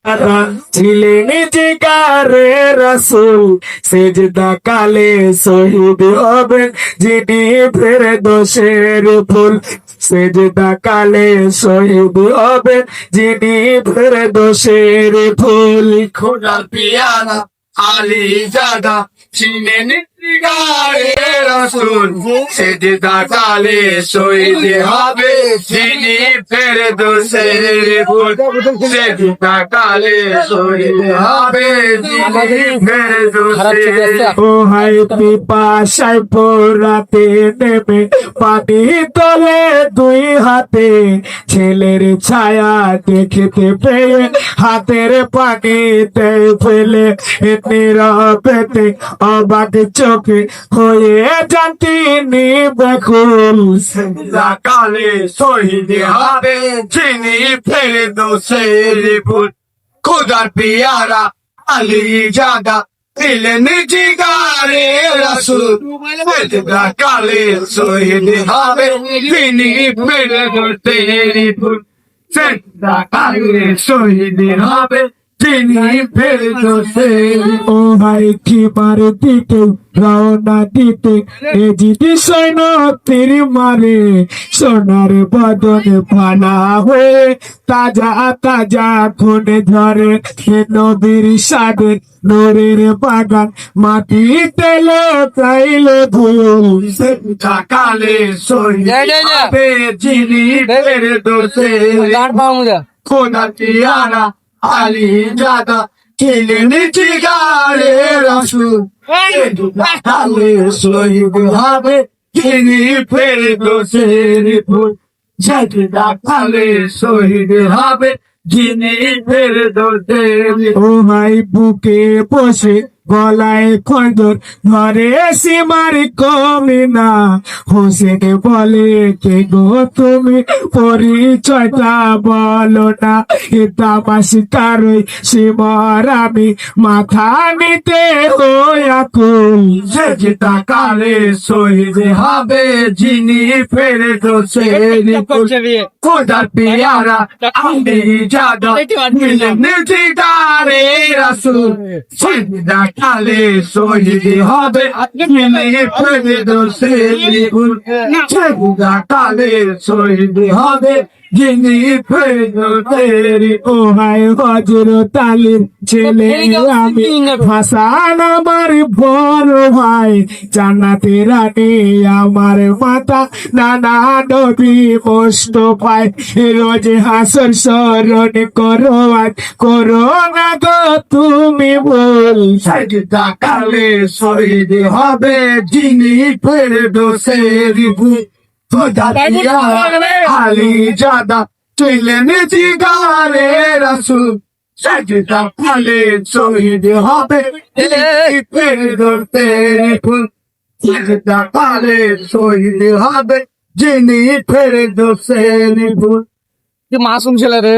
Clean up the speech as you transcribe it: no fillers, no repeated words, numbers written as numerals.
ছিলেন জিগারে রাসূল সেজদা কালে শহীদ হবেন যিনি ফেরদৌসের ফুল সেজদা কালে শহীদ হবেন যিনি ফেরদৌসের ফুল খোদা পিয়ারা আলী জাদা ছিলেন জিগারে রাসূল সেজদা কালে শহীদ হবে যিনি ফেরদৌসের ফুল সেজদা কালে শহীদ হবে যিনি ফেরদৌসের ও হাই পিপাসায় পোরাতে নেমে পানি তোলে দুই হাতে ছেলের ছায়া দেখতে পেয়ে হাতের পানিতে ফেলে নীরবেতে অবাক চোখে হয়ে যান তিনি বেকুল সেজদা কালে শহীদ হবে যিনি ফেরদৌসের ফুল খোদার পিয়ারা আলী জাদা দিলেন জিগারে রাসূল সেজদা কালে শহীদ হবে যিনি ফেরদৌসের ফুল সেজদা কালে শহীদ হবে তিনি ফেরদৌসের ও ভাই খিবার দিতে রওনা দিতে এ জিদি সৈন্য তীর মারে সোনার বদন ফানা হয়ে তাজা তাজা খুন ঝরে নবীর সাদের নূরের বাগান মাটি তেলে চাইলে ধুল সেজদা কালে শহীদ হবে যিনি ফেরদৌসের খোদা পিয়ারা আলী জাদা ছিলেন জিগারে রাসূল সেজদা কালে শহীদ হবে যিনি ফেরদৌসের ফুল সেজদা কালে শহীদ হবে যিনি ফেরদৌসের ও ভাই বুকে বসে গলায় খন্দর ধরে সীমার কমে না হোসেন বলে কে গো তুমি পরিচয়টা বলো না তামাশি তারই সীমার আমি মাথা নিতে আকুল সেজদা কালে শহীদ হবে যিনি ফেরদৌসের ফুল খোদার পিয়ারা আলী জাদা দিলেন জিগারে রাসূল সেজদা কালে শহীদ হবে যিনি ফেরদৌসের ফুল সেজদা কালে শহীদ হবে যিনি ফেরদৌসের ও হায় হযরত আলীর ছেলে আমি হাসান আমার বড় ভাই জান্নাতে রানী আমার মাতা নানা নবী মুস্তাফায় রোজ হাসর স্মরণ করো আজ করো না গো তুমি ভুল সেজদা কালে শহীদ হবে যিনি ফেরদৌসের ফুল খোদা পিয়ারা আলী জাদা ছিলেন জিগারে রাসূল সেজদা কালে শহীদ হবে যিনি ফেরদৌসের ফুল সেজদা কালে শহীদ হবে যিনি ফেরদৌসের ফুল মাসুম ছেলে রে